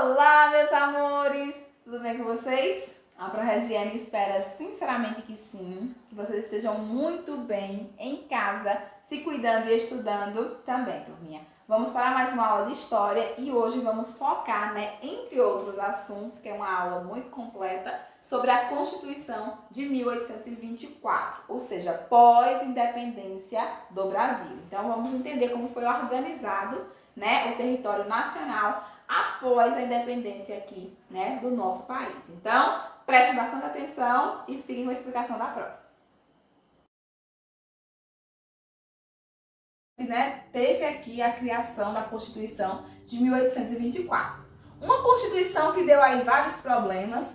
Olá, meus amores! Tudo bem com vocês? A ProRegiane espera sinceramente que sim, que vocês estejam muito bem em casa, se cuidando e estudando também, turminha. Vamos para mais uma aula de História e hoje vamos focar, entre outros assuntos, que é uma aula muito completa, sobre a Constituição de 1824, ou seja, pós-independência do Brasil. Então, vamos entender como foi organizado, o território nacional após a independência aqui, do nosso país. Então, prestem bastante atenção e fiquem com a explicação da prova. Teve aqui a criação da Constituição de 1824. Uma Constituição que deu aí vários problemas,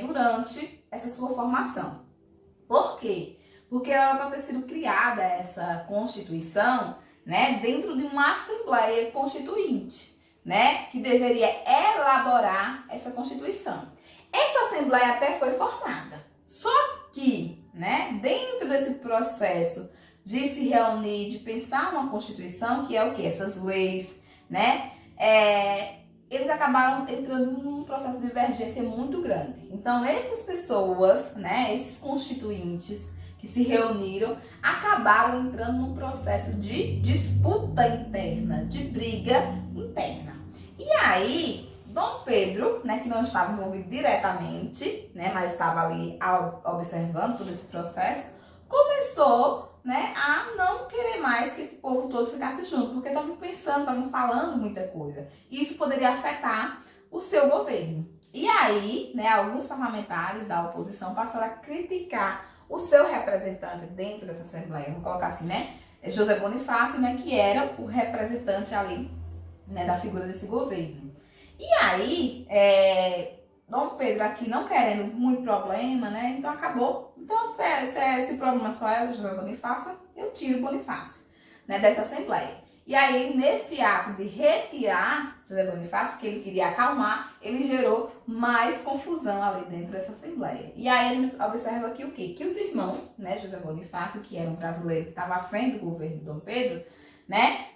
durante essa sua formação. Por quê? Porque ela era para ter sido criada essa Constituição, dentro de uma Assembleia Constituinte, que deveria elaborar essa Constituição. Essa Assembleia até foi formada, só que, dentro desse processo de se reunir, de pensar uma Constituição, que é o que? Essas leis, eles acabaram entrando num processo de divergência muito grande. Então, essas pessoas, esses constituintes que se reuniram, acabaram entrando num processo de disputa interna, de briga interna. E aí, Dom Pedro, que não estava envolvido diretamente, mas estava ali observando todo esse processo, começou a não querer mais que esse povo todo ficasse junto, porque estavam pensando, estavam falando muita coisa. E isso poderia afetar o seu governo. E aí, alguns parlamentares da oposição passaram a criticar o seu representante dentro dessa Assembleia. Vou colocar assim, José Bonifácio, que era o representante ali, da figura desse governo. E aí, Dom Pedro aqui não querendo muito problema, então acabou. Então, se o problema só é o José Bonifácio, eu tiro o Bonifácio, dessa Assembleia. E aí, nesse ato de retirar José Bonifácio, que ele queria acalmar, ele gerou mais confusão ali dentro dessa Assembleia. E aí, a gente observa aqui o quê? Que os irmãos, José Bonifácio, que era um brasileiro que estava à frente do governo de Dom Pedro,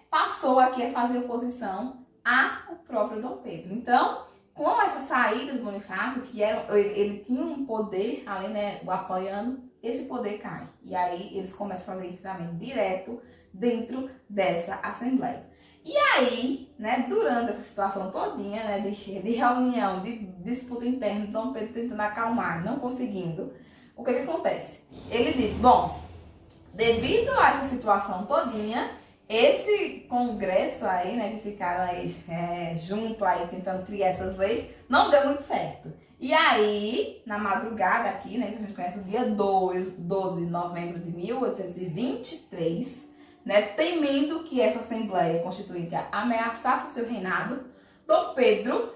passou aqui a fazer oposição ao próprio Dom Pedro. Então, com essa saída do Bonifácio, que ele tinha um poder ali, o apoiando, esse poder cai. E aí eles começam a fazer enfrentamento direto dentro dessa Assembleia. E aí, durante essa situação todinha, de reunião, de disputa interna, Dom Pedro tentando acalmar, não conseguindo, o que acontece? Ele diz, bom, devido a essa situação todinha, esse congresso aí, que ficaram aí junto aí tentando criar essas leis, não deu muito certo. E aí, na madrugada aqui, que a gente conhece o dia 12 de novembro de 1823, temendo que essa Assembleia Constituinte ameaçasse o seu reinado, Dom Pedro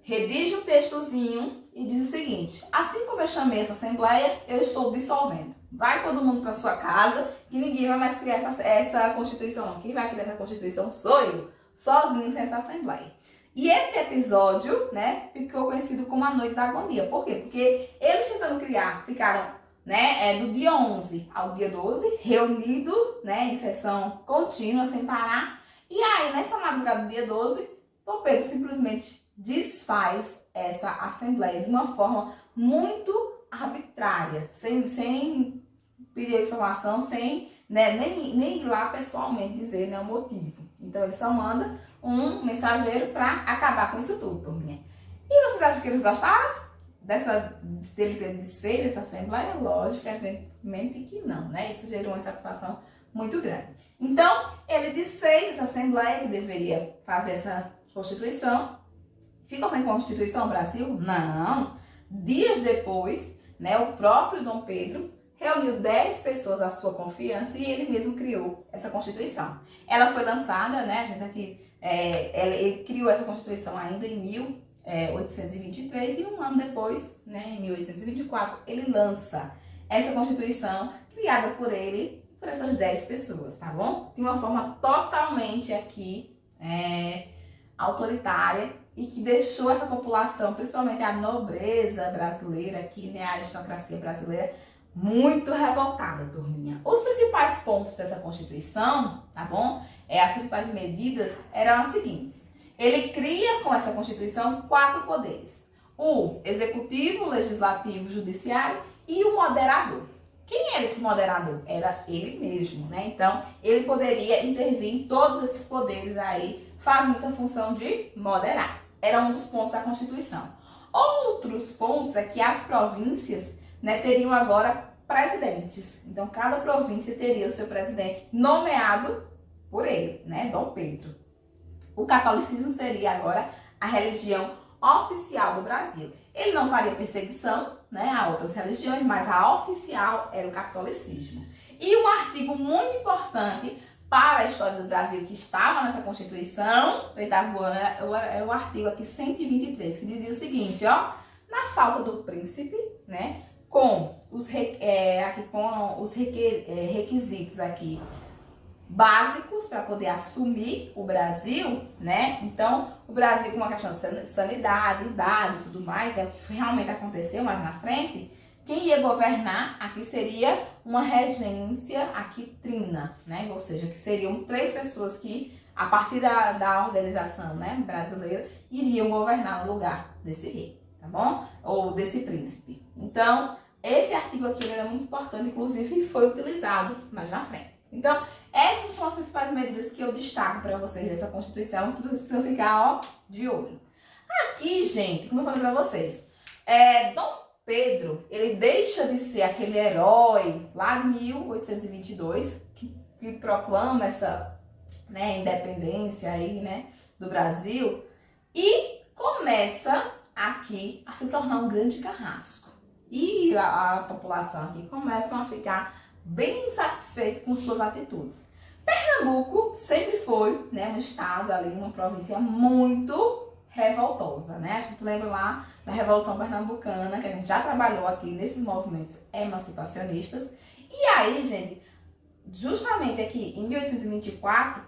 redige um textozinho e diz o seguinte: assim como eu chamei essa Assembleia, eu estou dissolvendo. Vai todo mundo para sua casa, que ninguém vai mais criar essa Constituição não. Quem vai criar essa Constituição sou eu, sozinho, sem essa Assembleia. E esse episódio, ficou conhecido como a Noite da Agonia. Por quê? Porque eles tentando criar, ficaram, do dia 11 ao dia 12, reunidos, em sessão contínua, sem parar. E aí, nessa madrugada do dia 12, Dom Pedro simplesmente desfaz essa Assembleia de uma forma muito arbitrária, sem pedir informação, sem nem ir lá pessoalmente dizer o motivo. Então ele só manda um mensageiro para acabar com isso tudo, turminha. E vocês acham que eles gostaram dele ter desfeito essa Assembleia? Lógico, evidentemente que não, Isso gerou uma insatisfação muito grande. Então ele desfez essa Assembleia que deveria fazer essa Constituição. Ficou sem Constituição o Brasil? Não. Dias depois, o próprio Dom Pedro reuniu 10 pessoas à sua confiança e ele mesmo criou essa Constituição. Ela foi lançada, a gente aqui, ele criou essa Constituição ainda em 1823 e um ano depois, em 1824, ele lança essa Constituição criada por ele e por essas 10 pessoas, tá bom? De uma forma totalmente aqui autoritária e que deixou essa população, principalmente a nobreza brasileira aqui, a aristocracia brasileira, muito revoltada, turminha. Os principais pontos dessa Constituição, tá bom? As principais medidas eram as seguintes. Ele cria com essa Constituição 4 poderes: o executivo, legislativo, judiciário e o moderador. Quem era esse moderador? Era ele mesmo, né? Então, ele poderia intervir em todos esses poderes aí, fazendo essa função de moderar. Era um dos pontos da Constituição. Outros pontos é que as províncias, né, teriam agora presidentes. Então, cada província teria o seu presidente nomeado por ele, né, Dom Pedro. O catolicismo seria agora a religião oficial do Brasil. Ele não faria perseguição, né, a outras religiões, mas a oficial era o catolicismo. E um artigo muito importante para a história do Brasil que estava nessa Constituição, do 8º ano, é o artigo aqui 123, que dizia o seguinte, ó: na falta do príncipe, né, com os requisitos aqui básicos para poder assumir o Brasil, né? Então, o Brasil com uma questão de sanidade, idade e tudo mais, é o que realmente aconteceu mais na frente. Quem ia governar aqui seria uma regência aqui trina, né? Ou seja, que seriam 3 pessoas que, a partir da organização, né, brasileira, iriam governar no lugar desse rei, tá bom? Ou desse príncipe. Então, esse artigo aqui era muito importante, inclusive foi utilizado mais na frente. Então, essas são as principais medidas que eu destaco para vocês dessa Constituição, que vocês precisam ficar, ó, de olho. Aqui, gente, como eu falei para vocês, Dom Pedro, ele deixa de ser aquele herói lá de 1822, que proclama essa, né, independência aí, né, do Brasil, e começa aqui a se tornar um grande carrasco. E a população aqui começa a ficar bem insatisfeito com suas atitudes. Pernambuco sempre foi, né, um estado ali, uma província muito revoltosa, né? A gente lembra lá da Revolução Pernambucana, que a gente já trabalhou aqui nesses movimentos emancipacionistas. E aí, gente, justamente aqui em 1824,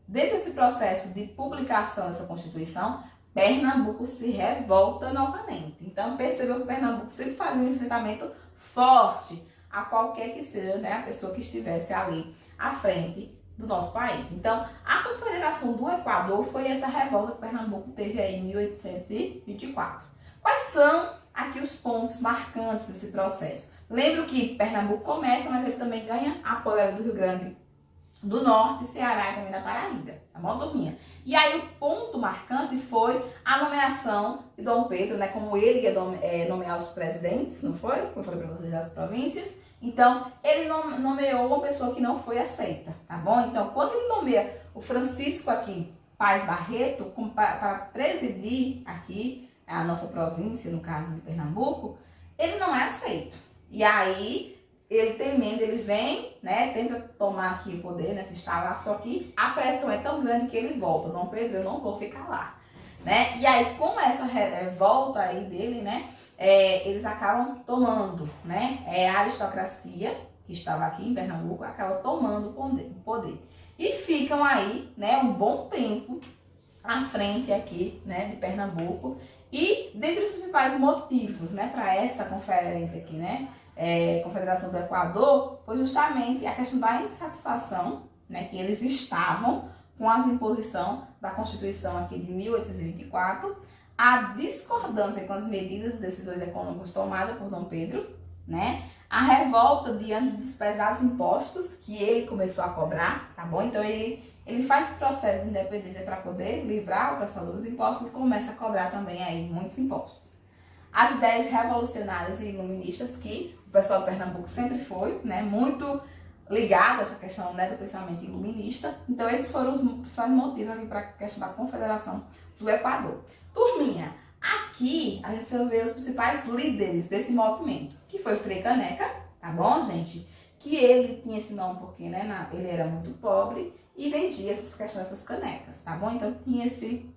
dentro desse processo de publicação dessa Constituição, Pernambuco se revolta novamente. Então, percebeu que Pernambuco sempre fazia um enfrentamento forte a qualquer que seja, né, a pessoa que estivesse ali à frente do nosso país. Então, a Confederação do Equador foi essa revolta que Pernambuco teve aí em 1824. Quais são aqui os pontos marcantes desse processo? Lembro que Pernambuco começa, mas ele também ganha apoio do Rio Grande do Norte, Ceará e também da Paraíba, tá bom, turminha? E aí o ponto marcante foi a nomeação de Dom Pedro, né, como ele ia nomear os presidentes, não foi? Como eu falei para vocês, das províncias. Então, ele nomeou uma pessoa que não foi aceita, tá bom? Então, quando ele nomeia o Francisco aqui, Paz Barreto, para presidir aqui a nossa província, no caso de Pernambuco, ele não é aceito. E aí, ele temendo, ele vem, né, tenta tomar aqui o poder, né, se instalar, só que a pressão é tão grande que ele volta. Dom Pedro, eu não vou ficar lá, né? E aí, com essa volta aí dele, né, eles acabam tomando, né, a aristocracia, que estava aqui em Pernambuco, acaba tomando o poder. E ficam aí, né, um bom tempo à frente aqui, né, de Pernambuco. E dentre os principais motivos, né, para essa conferência aqui, né, Confederação do Equador, foi justamente a questão da insatisfação, né, que eles estavam com as imposições da Constituição aqui de 1824, a discordância com as medidas e decisões econômicas tomadas por Dom Pedro, né, a revolta diante dos pesados impostos que ele começou a cobrar, tá bom? Então ele faz esse processo de independência para poder livrar o pessoal dos impostos e começa a cobrar também aí muitos impostos. As ideias revolucionárias e iluministas, que o pessoal de Pernambuco sempre foi, né, muito ligado a essa questão, né, do pensamento iluminista. Então, esses foram os principais motivos para a questão da Confederação do Equador. Turminha, aqui a gente precisa ver os principais líderes desse movimento, que foi Frei Caneca, tá bom, gente? Que ele tinha esse nome porque, né, ele era muito pobre e vendia essas canecas, tá bom? Então, tinha esse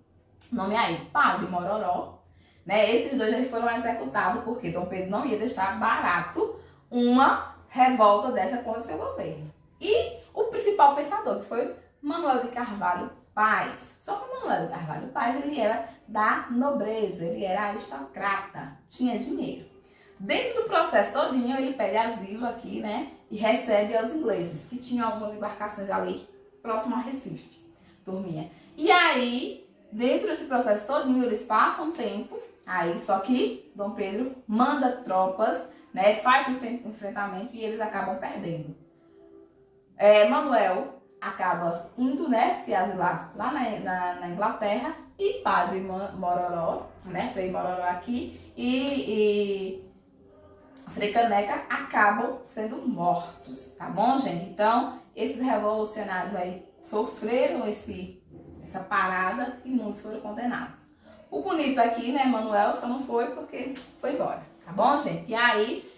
nome aí, Padre Mororó. Né, esses dois aí foram executados porque Dom Pedro não ia deixar barato uma revolta dessa contra o seu governo. E o principal pensador, que foi Manuel de Carvalho Paz. Só que Manuel de Carvalho Paz, ele era da nobreza, ele era aristocrata, tinha dinheiro. Dentro do processo todinho, ele pede asilo aqui, né, e recebe aos ingleses, que tinham algumas embarcações ali próximo a Recife, turminha. E aí, dentro desse processo todinho, eles passam tempo, aí só que Dom Pedro manda tropas, né, faz o enfrentamento e eles acabam perdendo. Manuel acaba indo, né, se asilar lá na Inglaterra, e Padre Mororó, né, Frei Mororó aqui, e Frei Caneca acabam sendo mortos, tá bom, gente? Então, esses revolucionários aí sofreram essa parada e muitos foram condenados. O bonito aqui, né, Manuel só não foi porque foi embora, tá bom, gente? E aí,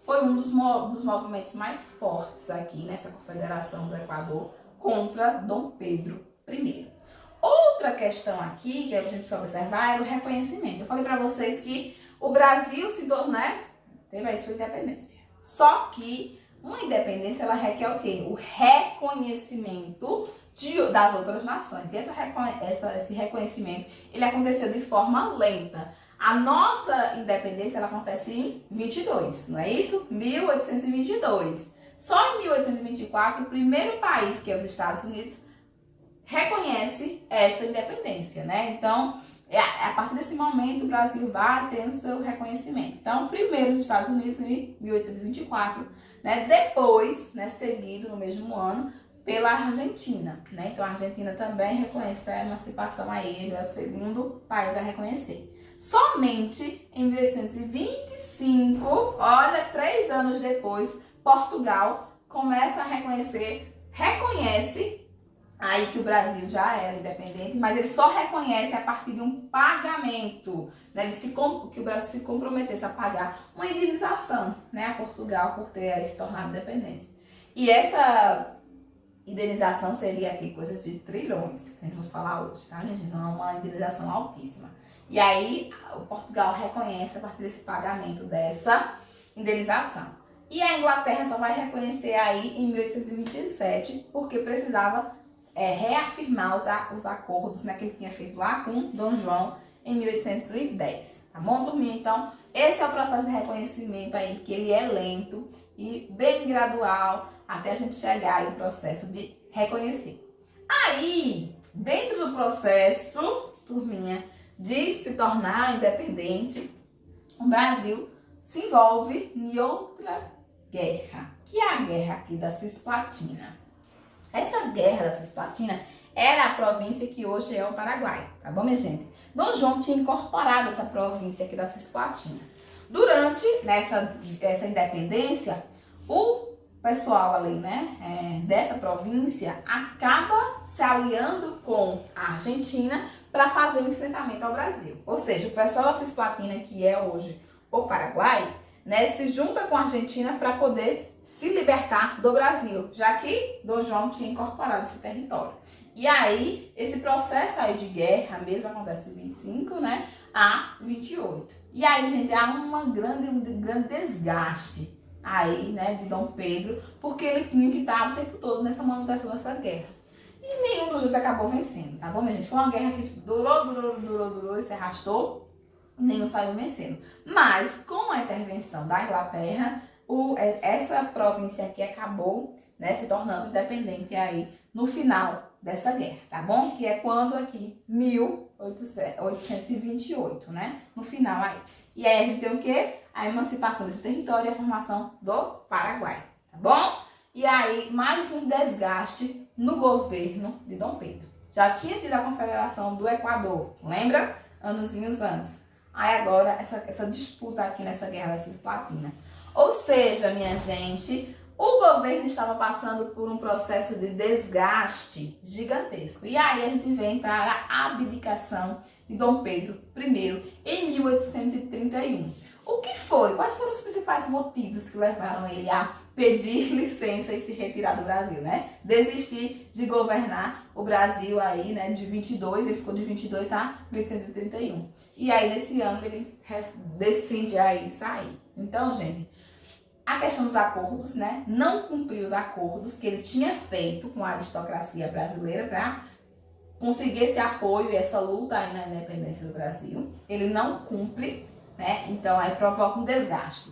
foi um dos movimentos mais fortes aqui nessa Confederação do Equador contra Dom Pedro I. Outra questão aqui que a gente precisa observar era o reconhecimento. Eu falei para vocês que o Brasil se tornou, né, teve aí sua independência. Só que uma independência, ela requer o quê? O reconhecimento das outras nações. E esse reconhecimento, ele aconteceu de forma lenta. A nossa independência, ela acontece em 22, não é isso? 1822. Só em 1824, o primeiro país, que é os Estados Unidos, reconhece essa independência, né? Então, a partir desse momento, o Brasil vai tendo seu reconhecimento. Então, primeiro os Estados Unidos em 1824, né? Depois, né, seguido no mesmo ano, pela Argentina, né? Então, a Argentina também reconhece a emancipação aí, ele é o segundo país a reconhecer. Somente em 1825, olha, 3 anos depois, Portugal começa a reconhece aí que o Brasil já era independente, mas ele só reconhece a partir de um pagamento, né, que o Brasil se comprometesse a pagar uma indenização, né, a Portugal por ter se tornado independente. E essa indenização seria aqui coisas de trilhões, que a gente vai falar hoje, tá, gente? Não é uma indenização altíssima. E aí o Portugal reconhece a partir desse pagamento dessa indenização. E a Inglaterra só vai reconhecer aí em 1827, porque precisava reafirmar os acordos, né, que ele tinha feito lá com Dom João em 1810. Tá bom, turminha? Então, esse é o processo de reconhecimento aí, que ele é lento e bem gradual, até a gente chegar aí no processo de reconhecer. Aí, dentro do processo, turminha, de se tornar independente, o Brasil se envolve em outra guerra, que é a guerra aqui da Cisplatina. Essa guerra da Cisplatina era a província que hoje é o Paraguai, tá bom, minha gente? Dom João tinha incorporado essa província aqui da Cisplatina. Durante essa independência, o pessoal ali, né, dessa província acaba se aliando com a Argentina para fazer o enfrentamento ao Brasil. Ou seja, o pessoal da Cisplatina, que é hoje o Paraguai, né, se junta com a Argentina para poder se libertar do Brasil, já que Dom João tinha incorporado esse território. E aí, esse processo aí de guerra mesmo acontece de 25, né, a 28. E aí, gente, há um grande desgaste aí, né, de Dom Pedro, porque ele tinha que estar o tempo todo nessa manutenção dessa guerra. E nenhum dos dois acabou vencendo, tá bom, minha gente? Foi uma guerra que durou e se arrastou, e nenhum saiu vencendo. Mas, com a intervenção da Inglaterra, essa província aqui acabou, né, se tornando independente aí no final dessa guerra, tá bom? Que é quando aqui, 1828, né? No final aí. E aí a gente tem o quê? A emancipação desse território e a formação do Paraguai, tá bom? E aí, mais um desgaste no governo de Dom Pedro. Já tinha tido a Confederação do Equador, lembra? Anozinhos antes. Aí agora, essa disputa aqui nessa guerra da Cisplatina. Ou seja, minha gente, o governo estava passando por um processo de desgaste gigantesco. E aí a gente vem para a abdicação de Dom Pedro I em 1831. O que foi? Quais foram os principais motivos que levaram ele a pedir licença e se retirar do Brasil, né? Desistir de governar o Brasil aí, né, de 22, ele ficou de 22 a 1831. E aí, nesse ano, ele decide aí sair. Então, gente, a questão dos acordos, né? Não cumpriu os acordos que ele tinha feito com a aristocracia brasileira para conseguir esse apoio e essa luta aí na independência do Brasil. Ele não cumpre, né? Então aí provoca um desgaste.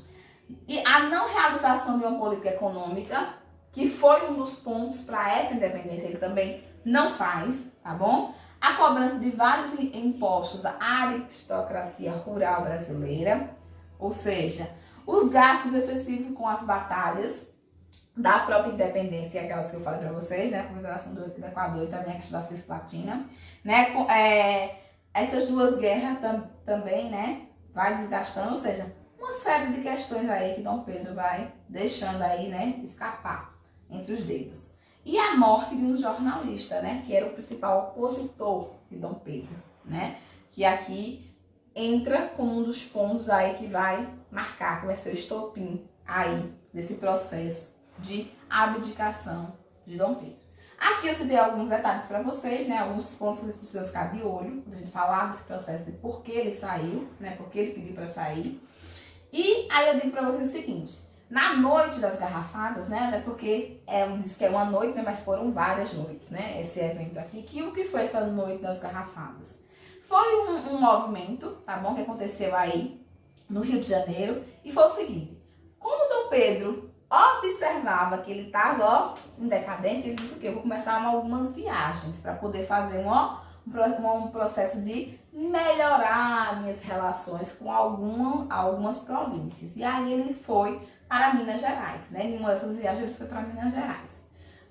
E a não realização de uma política econômica, que foi um dos pontos para essa independência, ele também não faz, tá bom? a cobrança de vários impostos à aristocracia rural brasileira, ou seja, os gastos excessivos com as batalhas da própria independência, aquelas que eu falei para vocês, né, a Confederação do Equador e também a questão da Cisplatina, né, essas duas guerras também, né, vai desgastando, ou seja, uma série de questões aí que Dom Pedro vai deixando aí, né, escapar entre os dedos. E a morte de um jornalista, né, que era o principal opositor de Dom Pedro, né, que aqui entra como um dos pontos aí que vai marcar, que vai ser o estopim aí desse processo de abdicação de Dom Pedro. Aqui eu citei alguns detalhes para vocês, né, alguns pontos que vocês precisam ficar de olho, para a gente falar desse processo de por que ele saiu, né, por que ele pediu para sair. E aí eu digo para vocês o seguinte, na noite das garrafadas, né, até porque diz que é uma noite, né, mas foram várias noites, né, esse evento aqui, que o que foi essa noite das garrafadas? Foi um movimento, tá bom, que aconteceu aí no Rio de Janeiro, e foi o seguinte, como Dom Pedro observava que ele estava em decadência, ele disse o quê? Eu vou começar algumas viagens para poder fazer um processo de melhorar minhas relações com algumas províncias. E aí ele foi para Minas Gerais, né? Em uma dessas viagens ele foi para Minas Gerais.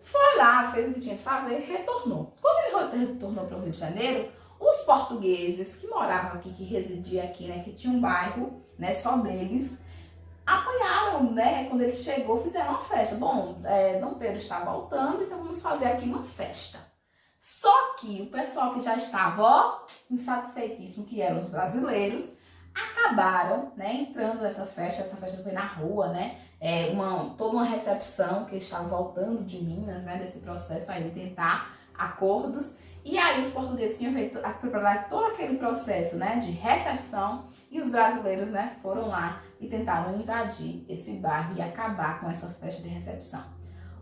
Foi lá, fez o que tinha que fazer, retornou. Quando ele retornou para o Rio de Janeiro, os portugueses que moravam aqui, que residiam aqui, né? Que tinha um bairro, né? Só deles, apoiaram, né? Quando ele chegou, fizeram uma festa. Bom, Dom Pedro está voltando, então vamos fazer aqui uma festa. Só que o pessoal que já estava insatisfeitíssimo, que eram os brasileiros, acabaram, né, entrando nessa festa. Essa festa foi na rua, né, toda uma recepção, que eles estavam voltando de Minas, né, desse processo aí de tentar acordos. E aí os portugueses tinham feito preparar todo aquele processo, né, de recepção, e os brasileiros, né, foram lá e tentaram invadir esse bairro e acabar com essa festa de recepção.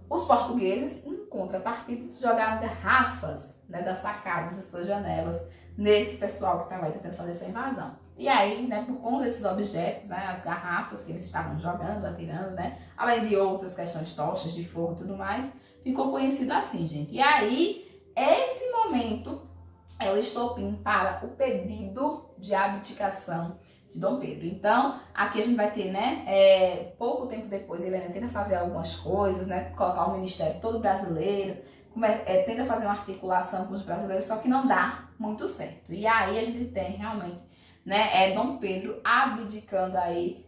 Os portugueses, em contrapartida, jogaram garrafas, né, das sacadas das suas janelas nesse pessoal que estava aí tentando fazer essa invasão. E aí, né, por conta desses objetos, né, as garrafas que eles estavam jogando, atirando, né, além de outras questões, tochas de fogo e tudo mais, ficou conhecido assim, gente. E aí, esse momento é o estopim para o pedido de abdicação de Dom Pedro. Então, aqui a gente vai ter, né, pouco tempo depois, ele ainda tenta fazer algumas coisas, né, colocar o ministério todo brasileiro, tenta fazer uma articulação com os brasileiros, só que não dá muito certo. E aí a gente tem realmente, né, Dom Pedro abdicando aí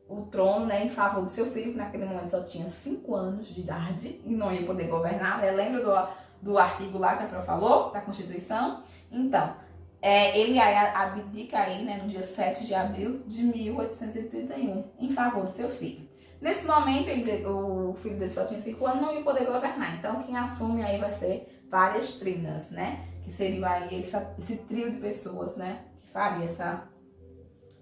o trono, né, em favor do seu filho, que naquele momento só tinha 5 anos de idade e não ia poder governar, né? Lembra do artigo lá que a Pro falou, da Constituição? Então, ele abdica aí, né, no dia 7 de abril de 1831, em favor do seu filho. Nesse momento, o filho dele só tinha 5 anos, não ia poder governar. Então, quem assume aí vai ser várias trinas, né? Que seria aí esse trio de pessoas, né? Que faria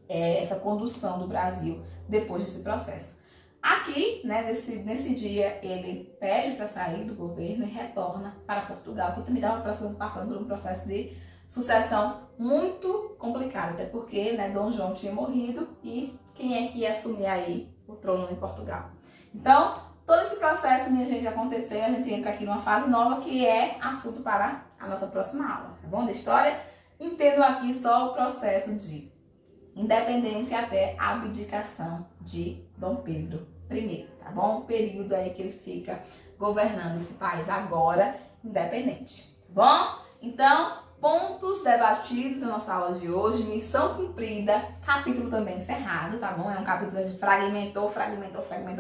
essa condução do Brasil depois desse processo. Aqui, né, nesse dia, ele pede para sair do governo e retorna para Portugal, que também estava passando por um processo de sucessão muito complicado, até porque, né, Dom João tinha morrido e quem é que ia assumir aí o trono em Portugal? Então, todo esse processo, minha gente, aconteceu, a gente entra aqui numa fase nova que é assunto para a nossa próxima aula, tá bom? Da história, entendam aqui só o processo de independência até a abdicação de Dom Pedro I, tá bom? O período aí que ele fica governando esse país agora, independente, tá bom? Então, pontos debatidos na nossa aula de hoje, missão cumprida, capítulo também encerrado, tá bom? É um capítulo que a gente fragmentou,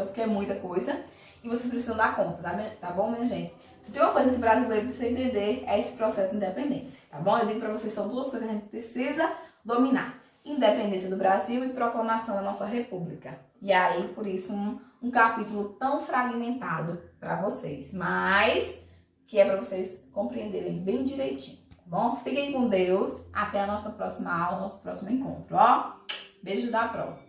porque é muita coisa e vocês precisam dar conta, tá bom, minha gente? Se tem uma coisa que o brasileiro precisa entender, é esse processo de independência, tá bom? Eu digo pra vocês, são duas coisas que a gente precisa dominar. Independência do Brasil e proclamação da nossa república. E aí, por isso, um capítulo tão fragmentado para vocês, mas que é para vocês compreenderem bem direitinho, tá bom? Fiquem com Deus, até a nossa próxima aula, nosso próximo encontro, ó. Beijo da Pro.